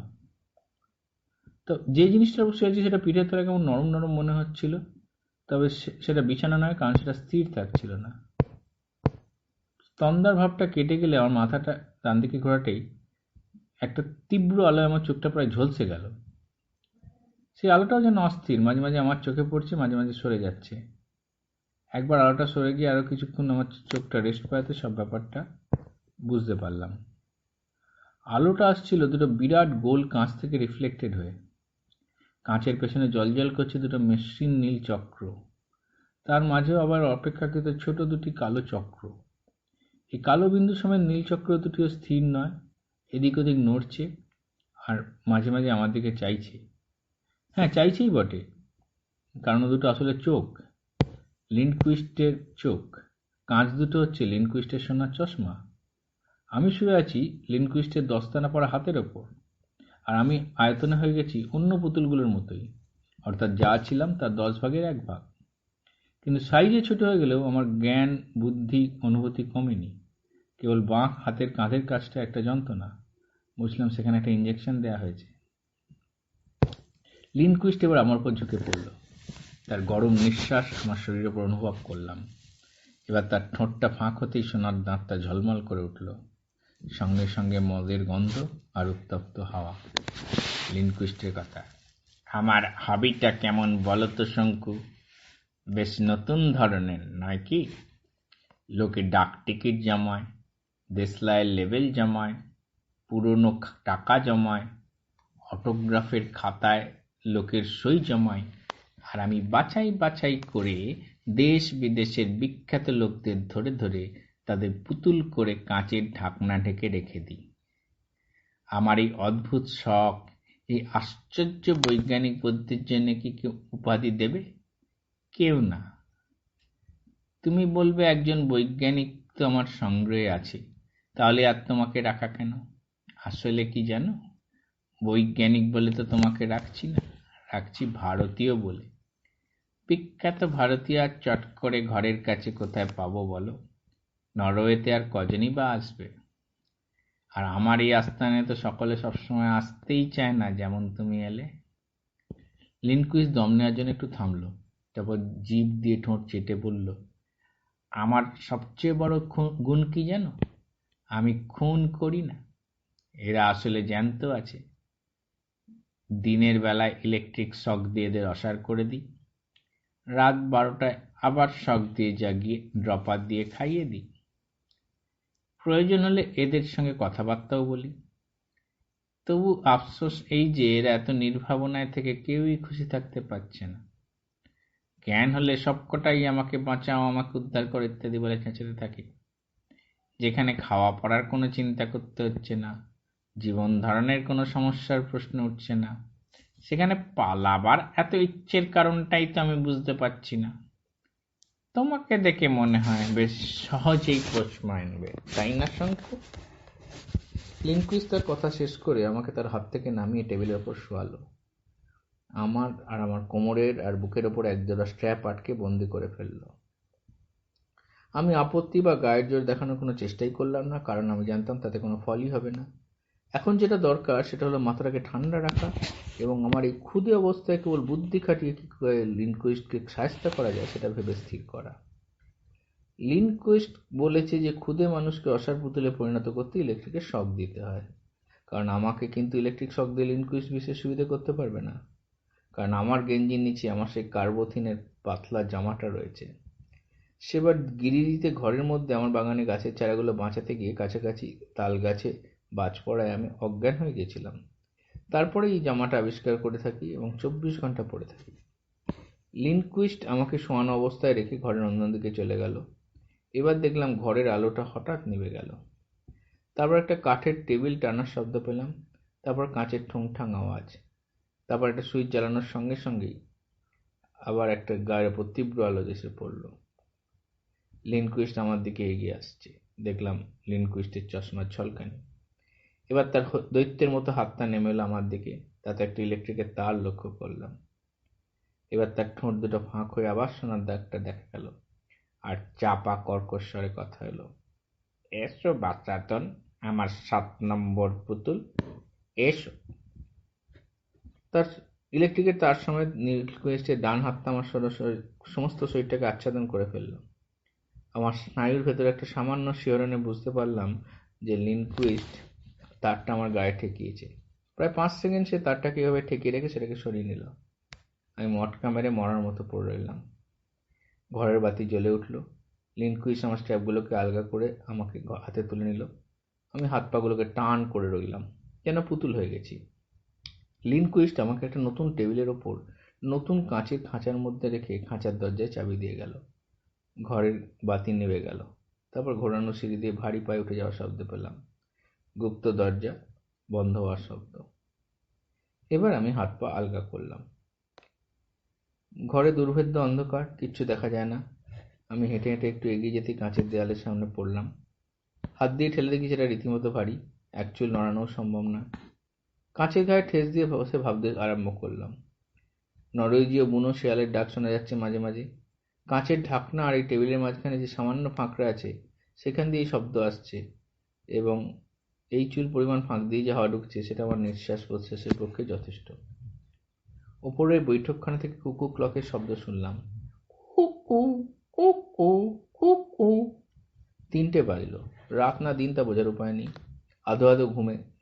তো যে জিনিসটার উপর শুয়ে আছি সেটা পিঠের তলায় কেমন নরম নরম মনে হচ্ছিল, তবে সেটা বিছানা নয়, কারণ সেটা স্থির থাকছিল না। স্তন্দার ভাবটা কেটে গেলে আমার মাথাটা ডান দিকে ঘোরাতেই একটা তীব্র আলোয় আমার চোখটা প্রায় ঝলসে গেল। সেই আলোটাও যেন অস্থির, মাঝে মাঝে আমার চোখে পড়ছে, মাঝে মাঝে সরে যাচ্ছে। একবার আলোটা সরে গিয়ে আরো কিছুক্ষণ আমার চোখটা রেস্ট পাইতে সব ব্যাপারটা বুঝতে পারলাম। আলোটা আসছিল দুটো বিরাট গোল কাঁচ থেকে রিফ্লেক্টেড হয়ে। কাঁচের পেছনে জ্বলজ্বল করছে দুটো মসৃণ নীল চক্র, তার মাঝেও আবার অপেক্ষাকৃত ছোট দুটি কালো চক্র। এই কালো বিন্দু সমেত নীল চক্র দুটিও স্থির নয়, এদিক ওদিক নড়ছে, আর মাঝে মাঝে আমার দিকে চাইছে। হ্যাঁ, চাইছেই বটে, কারণ দুটো আসলে চোখ, লিন্ডকুইস্টের চোখ। কাঁচ দুটো হচ্ছে লিন্ডকুইস্টের সোনার চশমা। আমি শুয়ে আছি লিনকুইস্টের দস্তানা পরা হাতের ওপর, আর আমি আয়তনে হয়ে গেছি অন্য পুতুলগুলোর মতোই, অর্থাৎ যা ছিলাম তার 10 ভাগের 1 ভাগ। কিন্তু সাইজে ছোট হয়ে গেলেও আমার জ্ঞান, বুদ্ধি, অনুভূতি কমেনি। কেবল বাঁ হাতের কাঁধের কাছটা একটা যন্ত্রণা। বুঝলাম সেখানে একটা ইঞ্জেকশন দেওয়া হয়েছে। লিনকুইস্ট এবার আমার উপর ঝুঁকে পড়ল। তার গরম নিঃশ্বাস আমার শরীরের উপর অনুভব করলাম। এবার তার ঠোঁটটা ফাঁক হতেই সোনার দাঁতটা ঝলমল করে উঠল। সঙ্গে সঙ্গে মদের গন্ধ আর উত্তপ্ত হাওয়া। লিনকুইস্টের কথা, আমার হবিটা কেমন বলো তো শঙ্কু? বেশ নতুন ধরনের, নয় কি? লোকে ডাক টিকিট জমায়, দেশলাইয়ের লেবেল জমায়, পুরনো টাকা জমায়, অটোগ্রাফের খাতায় লোকের সই জমায়, আর আমি বাছাই বাছাই করে দেশ বিদেশের বিখ্যাত লোকদের ধরে ধরে তাদের পুতুল করে কাঁচের ঢাকনা ঢেকে রেখে দিই। আমার এই অদ্ভুত শখ, এই আশ্চর্য বৈজ্ঞানিক বুদ্ধির জন্য কি কেউ উপাধি দেবে? কেউ না। তুমি বলবে একজন বৈজ্ঞানিক তো আমার সংগ্রহে আছে, তাহলে আর তোমাকে রাখা কেন? আসলে কি জানো, বৈজ্ঞানিক বলে তো তোমাকে রাখছি না, রাখছি ভারতীয় বলে। বিখ্যাত ভারতীয় আর চট করে ঘরের কাছে কোথায় পাবো বলো? নরওয়েতে আর কজনই বা আসবে? আর আমার এই আস্তানে তো সকলে সবসময় আসতেই চায় না, যেমন তুমি এলে। লিনকুইস দম নেওয়ার জন্য একটু থামলো, তারপর জিভ দিয়ে ঠোঁট চেটে বলল, আমার সবচেয়ে বড় গুণ কি জানো? আমি খুন করি না। এরা আসলে জ্যান্ত আছে। দিনের বেলায় ইলেকট্রিক শক দিয়ে এদের অসাড় করে দিই, রাত 12টায় আবার শক দিয়ে জাগিয়ে ড্রপার দিয়ে খাইয়ে দিই। প্রয়োজন হলে এদের সঙ্গে কথাবার্তাও বলি। তবু আফসোস এই যে এরা এত নির্ভাবনায় থেকে কেউই খুশি থাকতে পারছে না। জ্ঞান হলে সবকটাই আমাকে বাঁচাও, আমাকে উদ্ধার করো ইত্যাদি বলে চেঁচাতে থাকে। যেখানে খাওয়া পড়ার কোনো চিন্তা করতে হচ্ছে না, জীবন ধারণের কোনো সমস্যার প্রশ্ন উঠছে না, সেখানে পালাবার এত ইচ্ছের কারণটাই তো আমি বুঝতে পারছি না। তোমাকে দেখে মনে হয় বেশ সহজেই পোষ মানবে, তাই না শঙ্কু? লিনকুইস তার কথা শেষ করে আমাকে তার হাত থেকে নামিয়ে টেবিলের ওপর শোয়ালো। আমার কোমরের আর বুকের ওপর একজোড়া স্ট্র্যাপ আটকে বন্দি করে ফেলল। আমি আপত্তি বা গায়ের জোর দেখানোর কোনো চেষ্টাই করলাম না, কারণ আমি জানতাম তাতে কোনো ফলই হবে না। এখন যেটা দরকার সেটা হলো মাথাটাকে ঠান্ডা রাখা এবং আমার এই ক্ষুদে অবস্থায় কেবল বুদ্ধি খাটিয়ে কী করে লিনকুইস্টকে সাহায্য করা যায় সেটা ভেবে স্থির করা। লিনকুইস্ট বলেছে যে ক্ষুদে মানুষকে অসাড় পুতুলে পরিণত করতে ইলেকট্রিকের শক দিতে হয়। কারণ আমাকে কিন্তু ইলেকট্রিক শক দিয়ে লিনকুইস্ট বিশেষ সুবিধা করতে পারবে না, কারণ আমার গেঞ্জির নিচে আমার সেই কার্বোথিনের পাতলা জামাটা রয়েছে। সেবার গিরিডিতে ঘরের মধ্যে আমার বাগানে গাছের চারাগুলো বাঁচাতে গিয়ে কাছাকাছি তাল গাছে বাজ পড়ায় আমি অজ্ঞান হয়ে গেছিলাম। তারপরে এই জামাটা আবিষ্কার করে থাকি এবং 24 ঘন্টা পরে থাকি। লিনকুইস্ট আমাকে শোয়ানো অবস্থায় রেখে ঘরের অন্যদিকে চলে গেল। এবার দেখলাম ঘরের আলোটা হঠাৎ নিভে গেল। তারপর একটা কাঠের টেবিল টানার শব্দ পেলাম, তারপর কাঁচের ঠোংঠাং আওয়াজ, তারপর একটা সুইচ জ্বালানোর সঙ্গে সঙ্গেই আবার একটা গায়ের ওপর তীব্র আলো এসে পড়ল। লিনকুইস্ট আমার দিকে এগিয়ে আসছে। দেখলাম লিনকুইস্টের চশমার ঝলকানি। এবার তার দৈত্যের মতো হাতটা নেমে এলো আমার দিকে, তাতে একটা ইলেকট্রিকের তার লক্ষ্য করলাম। এবার তার ঠোঁট দুটো ফাঁক হয়ে আবার সোনার দাগটা দেখা গেল, আর চাপা কর্কশ স্বরে কথা এলো, এসো বাচ্চাতন, আমার 7 নম্বর পুতুল, এসো। তার ইলেকট্রিকের তার সময় লিনকুইস্টের ডান হাতটা আমার সমস্ত শরীরটাকে আচ্ছাদন করে ফেলল। আমার স্নায়ুর ভেতরে একটা সামান্য শিহরণে বুঝতে পারলাম যে লিনকুইস্ট তারটা আমার গায়ে ঠেকিয়েছে। প্রায় 5 সেকেন্ড সে তারটাকে এভাবে ঠেকিয়ে রেখে সেটাকে সরিয়ে নিল। আমি মটকা মেরে মরার মতো পড়ে রইলাম। ঘরের বাতি জ্বলে উঠল। লিনকুইস্ট আমার স্ট্র্যাপগুলোকে আলগা করে আমাকে হাতে তুলে নিল। আমি হাত পাগুলোকে টান করে রইলাম, যেন পুতুল হয়ে গেছি। লিনকুইস্ট আমাকে একটা নতুন টেবিলের ওপর নতুন কাঁচের খাঁচার মধ্যে রেখে খাঁচার দরজায় চাবি দিয়ে গেল। ঘরের বাতি নেভে গেল। তারপর ঘোরানো সিঁড়ি দিয়ে ভারী পায়ে উঠে যাওয়ার শব্দ পেলাম, গুপ্ত দরজা বন্ধ হওয়ার শব্দ। এবার আমি হাত পা আলগা করলাম। ঘরে দুর্ভেদ্য অন্ধকার, কিচ্ছু দেখা যায় না। আমি হেঁটে হেঁটে একটু এগিয়ে যেতে কাঁচের দেয়ালের সামনে পড়লাম। হাত দিয়ে ঠেলে দেখি সেটা রীতিমতো ভারী, এক চুল নড়ানোও সম্ভব না। কাঁচের গায়ে ঠেস দিয়ে বসে ভাবতে আরম্ভ করলাম। নরওয়েজীয় বুনো শেয়ালের ডাক শোনা যাচ্ছে মাঝে মাঝে। কাঁচের ঢাকনা আর এই টেবিলের মাঝখানে যে সামান্য ফাঁকড়া আছে সেখান দিয়ে শব্দ আসছে, এবং এই চুল পরিমাণ ফাঁক দিয়ে যে হাওয়া ঢুকছে সেটা আমার নিঃশ্বাস প্রশ্বাসের পক্ষে যথেষ্ট। ওপরের বৈঠকখানা থেকে কুকু ক্লকের শব্দ শুনলাম, কুকু কুকু কুকু। 3টে বাজল। রাত না দিন তা বোঝার উপায় নেই। আধো আধো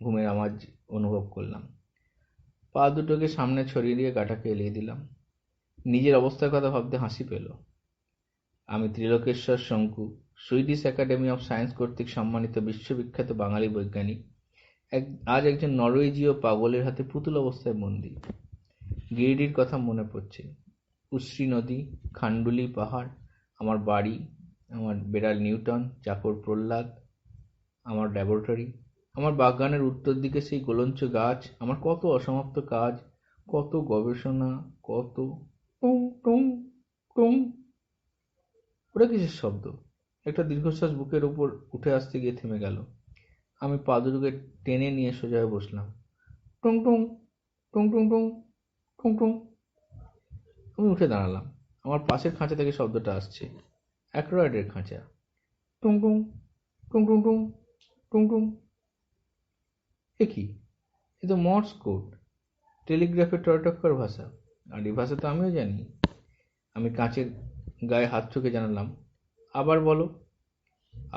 ঘুমের আওয়াজ অনুভব করলাম। পা দুটোকে সামনে ছড়িয়ে দিয়ে গাটাকে এলিয়ে দিলাম। নিজের অবস্থার কথা ভাবতে হাসি পেল। আমি ত্রিলোকেশ্বর শঙ্কু, সুইডিশ একাডেমি অফ সায়েন্স কর্তৃক সম্মানিত বিশ্ববিখ্যাত বাঙালি বৈজ্ঞানিক, আজ একজন নরওয়েজীয় পাগলের হাতে পুতুল অবস্থায় বন্দী। গিরিডির কথা মনে পড়ছে। উশ্রী নদী, খান্ডুলি পাহাড়, আমার বাড়ি, আমার বেড়াল নিউটন, চাকর প্রহ্লাদ, আমার ল্যাবরেটরি, আমার বাগানের উত্তর দিকে সেই গোলঞ্চ গাছ, আমার কত অসমাপ্ত কাজ, কত গবেষণা, কত টুং টুং টুং। ওটা কিসের শব্দ? একটা দীর্ঘশ্বাস বুকের উপর উঠে আসতে গিয়ে থেমে গেল। আমি পা দুটোকে টেনে নিয়ে সোজা হয়ে বসলাম। টুং টুং টুং টুং টুং টুং টুং। আমি উঠে দাঁড়ালাম। আমার পাশের খাঁচা থেকে শব্দটা আসছে, অ্যাক্রয়েডের খাঁচা। টুং টুং টুং টুং টুং টুং টুং। এ কি? এ তো মর্স কোড, টেলিগ্রাফের টয়টক্কর ভাষা। আর এই ভাষা তো আমিও জানি। আমি কাঁচের গায়ে হাত ঠুকে জানালাম, আবার বলো।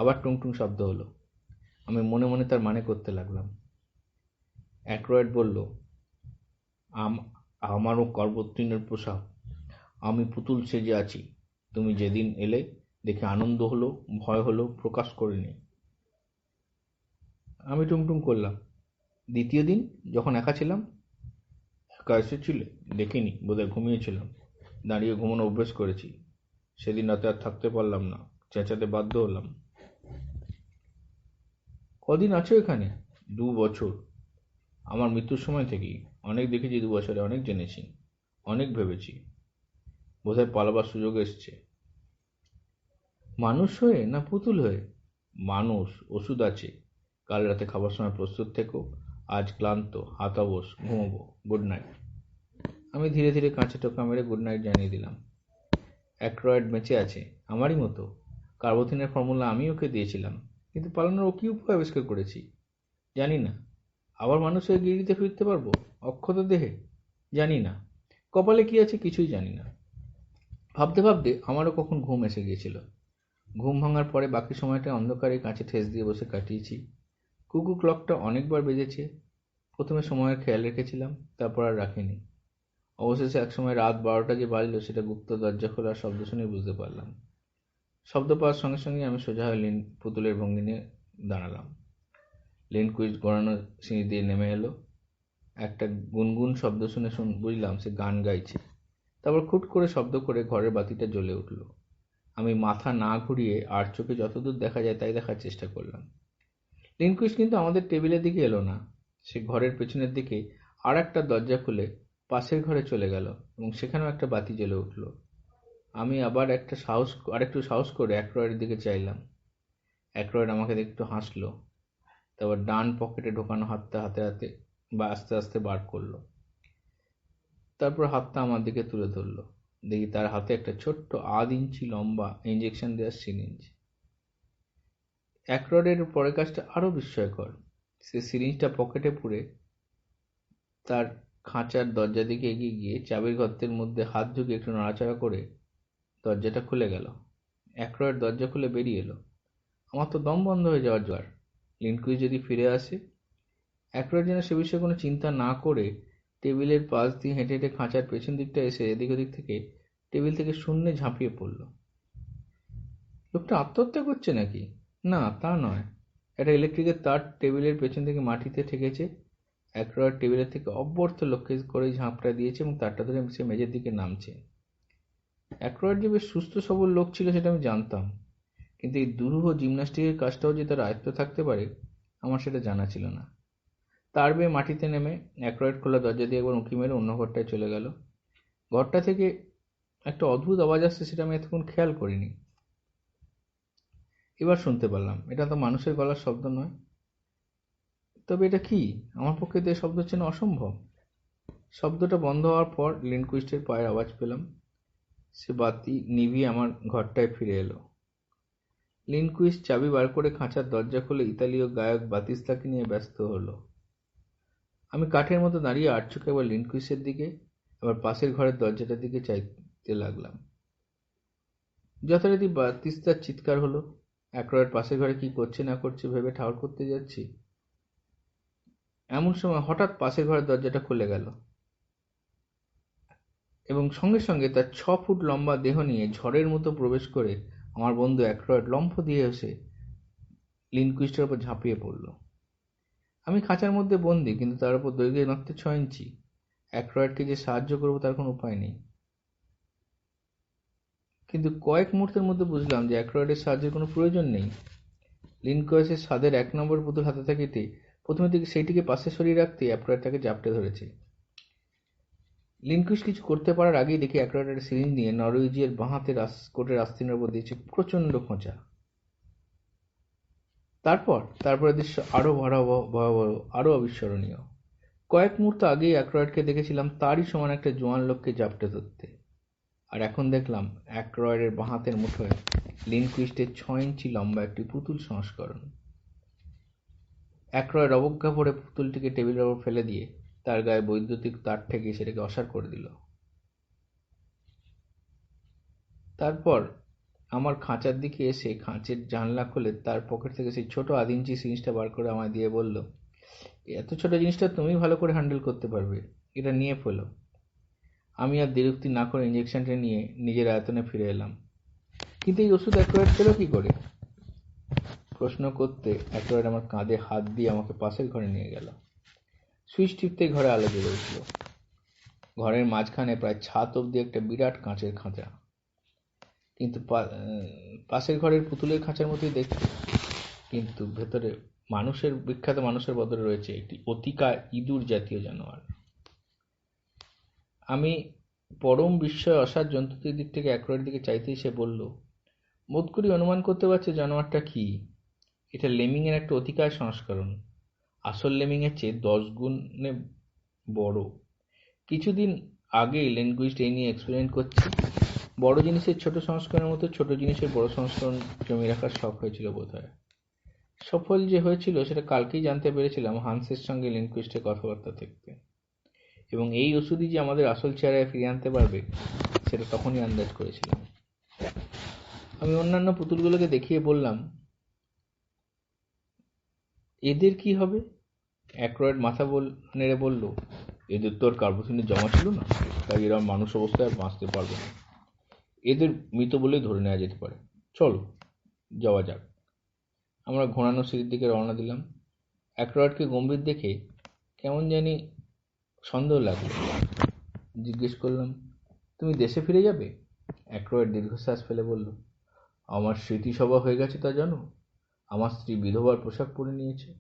আবার টুং টুং শব্দ হলো। আমি মনে মনে তার মানে করতে লাগলাম। অ্যাক্রয়েড বলল, আমারও কর্বত্রিনের পোশাক, আমি পুতুল সেজে আছি। তুমি যেদিন এলে দেখে আনন্দ হলো, ভয় হলো, প্রকাশ করিনি। আমি টুংটুং করলাম, দ্বিতীয় দিন যখন একা ছিলাম? একা এসেছিলে? দেখিনি, বোধহয় ঘুমিয়েছিলাম। দাঁড়িয়ে ঘুমানো অভ্যেস করেছি। সেদিন রাতে আর থাকতে পারলাম না, চেঁচাতে বাধ্য হলাম। কদিন আছো এখানে? 2 বছর। আমার মৃত্যুর সময় থেকেই। অনেক দেখেছি 2 বছরে, অনেক জেনেছি, অনেক ভেবেছি। বোধহয় পালাবার সুযোগ এসছে। মানুষ হয়ে না পুতুল হয়ে? মানুষ। ওষুধ আছে। কাল রাতে খাবার সময় প্রস্তুত থেকো। আজ ক্লান্ত, হাত অবশ, ঘুমোবো। Good night. আমি ধীরে ধীরে কাঁচে টোকা মেরে গুড নাইট জানিয়ে দিলাম। অ্যাক্রয়েড বেঁচে আছে, আমারই মতো। কার্বোথিনের ফর্মুলা আমি ওকে দিয়েছিলাম, কিন্তু পালানোর ও কি উপায় আবিষ্কার করেছি জানি না। আবার মানুষ হয়ে গিরিতে ফিরতে পারবো, অক্ষত দেহে? জানি না। কপালে কি আছে কিছুই জানি না। ভাবতে ভাবতে আমারও কখন ঘুম এসে গিয়েছিল। ঘুম ভাঙার পরে বাকি সময়টা অন্ধকারে কাছে ঠেস দিয়ে বসে কাটিয়েছি। কুকু ক্লকটা অনেকবার বেজেছে। প্রথমে সময়ের খেয়াল রেখেছিলাম, তারপর আর রাখিনি। অবশেষে একসময় রাত 12টা যে বাজলো সেটা গুপ্ত দরজা খোলার শব্দ শুনে বুঝতে পারলাম। শব্দ পাওয়ার সঙ্গে সঙ্গে আমি সোজা হয়ে পুতুলের ভঙ্গি নিয়ে দাঁড়ালাম। লিনকুইস্ট গড়ানো সিঁড়ি দিয়ে নেমে এলো। একটা গুনগুন শব্দ শুনে বুঝলাম সে গান গাইছে। তারপর খুট করে শব্দ করে ঘরের বাতিটা জ্বলে উঠল। আমি মাথা না ঘুরিয়ে আর চোখে যতদূর দেখা যায় তাই দেখার চেষ্টা করলাম। লিনকুইস্ট কিন্তু আমাদের টেবিলের দিকে এলো না। সে ঘরের পেছনের দিকে আর একটা দরজা খুলে পাশের ঘরে চলে গেল এবং সেখানেও একটা বাতি জ্বলে উঠল। আমি আরেকটু সাহস করে অ্যাক্রয়েডের দিকে চাইলাম। অ্যাক্রয়েড আমাকে দেখে একটু হাসলো, তারপর ডান পকেটে ঢোকানো হাতটা হাতে হাতে আস্তে আস্তে বার করলো। তারপর হাতটা আমার দিকে তুলে ধরলো। দেখি তার হাতে একটা ছোট্ট 1/2 ইঞ্চি লম্বা ইঞ্জেকশন দেওয়ার সিরিঞ্জ। অ্যাক্রয়েডের পরের কাজটা আরো বিস্ময়কর। সে সিরিঞ্জটা পকেটে পুরে তার খাঁচার দরজার দিকে এগিয়ে গিয়ে চাবির গর্তের মধ্যে হাত ঢুকিয়ে একটু নাড়াচাড়া করে দরজাটা খুলে গেল। অ্যাক্রয়েড দরজা খুলে বেরিয়ে এলো। আমার তো দম বন্ধ হয়ে যাওয়ার জোগাড়। লিনকুইস্ট যদি ফিরে আসে? অ্যাক্রয়েড যেন সে বিষয়ে কোনো চিন্তা না করে টেবিলের পাশ দিয়ে হেঁটে হেঁটে খাঁচার পেছন দিকটা এসে এদিক ওদিক থেকে টেবিল থেকে শূন্যে ঝাঁপিয়ে পড়ল। লোকটা আত্মহত্যা করছে নাকি? না, তা নয়। একটা ইলেকট্রিকের তার টেবিলের পেছন থেকে মাটিতে ঠেকেছে। অ্যাক্রয়েড টেবিলের থেকে অব্যর্থ লক্ষ্য করেই ঝাঁপটা দিয়েছে এবং তারটা ধরে সে মেঝের দিকে নামছে। অ্যাক্রয়েড যে বেশ সুস্থ সবল লোক ছিল সেটা আমি জানতাম, কিন্তু এই দুরূহ জিমন্যাস্টিকের কাজটাও যে তার আয়ত্তে থাকতে পারে আমার সেটা জানা ছিল না। তার বেয়ে মাটিতে নেমে অ্যাক্রয়েড খোলা দরজা দিয়ে একবার উঁকি মেরে অন্য ঘরটায় চলে গেল। ঘরটা থেকে একটা অদ্ভুত আওয়াজ আসছে, সেটা আমি এতক্ষণ খেয়াল করিনি। এবার শুনতে পারলাম। এটা তো মানুষের গলার শব্দ নয়। তবে এটা কি? আমার পক্ষে তো এই শব্দ চেনা অসম্ভব। শব্দটা বন্ধ হওয়ার পর লিনকুইস্টের পায়ের আওয়াজ পেলাম। সে বাতি নিভিয়ে আমার ঘরটায় ফিরে এলো। লিনকুইস্ট চাবি বার করে খাঁচার দরজা খুলে ইতালীয় গায়ক বাতিস্তাকে নিয়ে ব্যস্ত হলো। আমি কাঠের মতো দাঁড়িয়ে আর চোখে একবার লিনকুইস্টের দিকে, আবার পাশের ঘরের দরজাটার দিকে চাইতে লাগলাম। যথারীতি বাতিস্তার চিৎকার হলো। অ্যাক্রয়েড পাশের ঘরে কি করছে না করছে ভেবে ঠাউর করতে যাচ্ছি, এমন সময় হঠাৎ পাশের ঘরের দরজাটা খুলে গেল এবং সঙ্গে সঙ্গে তার 6 ফুট লম্বা দেহ নিয়ে ঝড়ের মতো প্রবেশ করে আমার বন্ধু অ্যাক্রয়েড লম্ফ দিয়ে এসে লিনকুইস্টের ওপর ঝাঁপিয়ে পড়ল। আমি খাঁচার মধ্যে বন্দি, কিন্তু তার উপর দৈর্ঘ্যে মাত্র 6 ইঞ্চি। অ্যাক্রয়েডকে যে সাহায্য করবো তার কোনো উপায় নেই। কিন্তু কয়েক মুহূর্তের মধ্যে বুঝলাম যে অ্যাক্রয়েডের সাহায্যের কোনো প্রয়োজন নেই। লিনকুইস্টের স্বাদের 1 নম্বর পুতুল হাতে থাকিতে প্রথমে থেকে সেইটিকে পাশে সরিয়ে রাখতে অ্যাক্রয়েড তাকে জাপটে ধরেছে। লিনকুইস্ট কিছু করতে পারার আগেই দেখি অ্যাক্রয়েড একটা সিরিঞ্জ নিয়ে নরওয়েজিয়ার বাঁ হাতের কোটের আস্তিনের উপর দিয়েছে প্রচণ্ড খোঁচা। তারপরে দৃশ্য আরো ভয়াবহ, আরো অবিস্মরণীয়। কয়েক মুহূর্ত আগেই অ্যাক্রয়েডকে দেখেছিলাম তারই সমান একটা জোয়ান লোককে জাপটে ধরতে, আর এখন দেখলাম অ্যাক্রয়েডের বাঁ হাতের মুঠোয় লিনকুইস্টের 6 ইঞ্চি লম্বা একটি পুতুল সংস্করণ। অ্যাক্রয়েড অবজ্ঞা ভরে পুতুলটিকে টেবিলের ওপর ফেলে দিয়ে তার গায়ে বৈদ্যুতিক তার ঠেকিয়ে সেটাকে অসাড় করে দিল। তারপর আমার খাঁচার দিকে এসে খাঁচের জানলা খুলে তার পকেট থেকে সেই ছোট 1/2 ইঞ্চি সিরিঞ্জটা বার করে আমায় দিয়ে বলল, এত ছোট জিনিসটা তুমি ভালো করে হ্যান্ডেল করতে পারবে, এটা নিয়ে ফেলো। আমি আর দ্বিরুক্তি না করে ইঞ্জেকশনটা নিয়ে নিজের আয়তনে ফিরে এলাম। কিন্তু এই ওষুধ অ্যাক্রয়েড পেল কি করে? প্রশ্ন করতে অ্যাক্রয়েড আমার কাঁধে হাত দিয়ে আমাকে পাশের ঘরে নিয়ে গেল। সুইচ টিপতেই ঘরে আলো জ্বলে উঠল। ঘরের মাঝখানে প্রায় ছাদ অব্দি একটা বিরাট কাঁচের খাঁচা, কিন্তু পাশের ঘরের পুতুলের খাঁচার মতোই দেখতে, কিন্তু ভেতরে বিখ্যাত মানুষের বদলে রয়েছে একটি অতিকায় ইঁদুর জাতীয় জানোয়ার। আমি পরম বিস্ময়ে অসার জন্তুটির দিক থেকে অ্যাক্রয়েডের দিকে চাইতেই সে বলল, বোধ করি অনুমান করতে পারছে জানোয়ারটা কি। এটা লেমিংয়ের একটা অতিকায় সংস্করণ, আসল লেমিংয়ের চেয়ে 10 গুণে বড়। কিছুদিন আগেই লিনকুইস্ট এই নিয়ে এক্সপেরিমেন্ট করছে। বড় জিনিসের ছোট সংস্করণের মতো ছোট জিনিসের বড় সংস্করণ জমিয়ে রাখার শখ হয়েছিল বোধহয়। সফল যে হয়েছিল সেটা কালকেই জানতে পেরেছিলাম হান্সের সঙ্গে লিনকুইস্টের কথাবার্তা থেকে, এবং এই ওষুধই যে আমাদের আসল চেহারায় ফিরিয়ে আনতে পারবে সেটা তখনই আন্দাজ করেছিলাম। আমি অন্যান্য পুতুলগুলোকে দেখিয়ে বললাম, এদের কি হবে? অ্যাক্রয়েড মাথা নেড়ে বলল, এদের তো আর কার্বোসিনের জমা ছিল না, তাই এরা মানুষ অবস্থায় আর বাঁচতে পারবে না। এদের মৃত বলেই ধরে নেওয়া যেতে পারে। চলো যাওয়া যাক। আমরা ঘোরানো সিঁড়ির দিকে রওনা দিলাম। অ্যাক্রয়েডকে গম্ভীর দেখে কেমন জানি সন্দেহ লাগলো। জিজ্ঞেস করলাম, তুমি দেশে ফিরে যাবে? অ্যাক্রয়েড দীর্ঘশ্বাস ফেলে বলল, আমার স্মৃতিসভা হয়ে গেছে তা জানো? আমার স্ত্রী বিধবার পোশাক পরে নিয়েছে,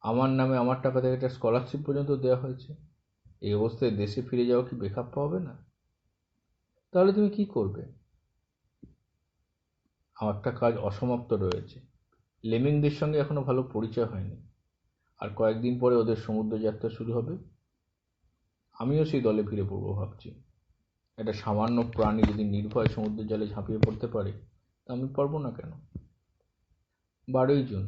আমার নামে আমার টাকা থেকে একটা স্কলারশিপ পর্যন্ত দেওয়া হয়েছে। এই অবস্থায় দেশে ফিরে যাওয়া কি বেখাপ্পা হবে না? তাহলে তুমি কি করবে? আমার একটা কাজ অসমাপ্ত রয়েছে। লেমিংদের সঙ্গে এখনো ভালো পরিচয় হয়নি, আর কয়েকদিন পরে ওদের সমুদ্র যাত্রা শুরু হবে। আমিও সেই দলে ফিরে পড়বো ভাবছি। একটা সামান্য প্রাণী যদি নির্ভয় সমুদ্র জলে ঝাঁপিয়ে পড়তে পারে, তা আমি পারবো না কেন? 12ই জুন।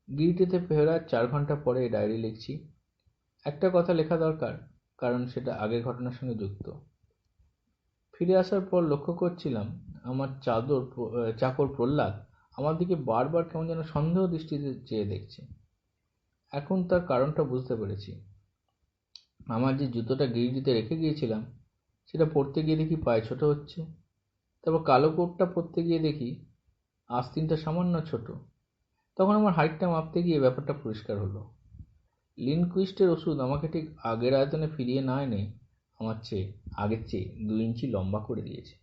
গিরিটিতে ফেরার 4 ঘন্টা পরে ডায়েরি লিখছি। একটা কথা লেখা দরকার, কারণ সেটা আগের ঘটনার সঙ্গে যুক্ত। ফিরে আসার পর লক্ষ্য করছিলাম আমার চাকর প্রহ্লাদ আমার দিকে বারবার কেমন যেন সন্দেহ দৃষ্টিতে চেয়ে দেখছে। এখন তার কারণটা বুঝতে পেরেছি। আমার যে জুতোটা গিরিটিতে রেখে গিয়েছিলাম সেটা পরতে গিয়ে দেখি পায়ে ছোট হচ্ছে। তারপর কালো কোটটা পরতে গিয়ে দেখি আস্তিনটা সামান্য ছোট। তখন আমার হাইটটা মাপতে গিয়ে ব্যাপারটা পরিষ্কার হলো। লিনকুইস্টের ওষুধ আমাকে ঠিক আগের আয়তনে ফিরিয়ে না এনে আগের চেয়ে 2 ইঞ্চি লম্বা করে দিয়েছে।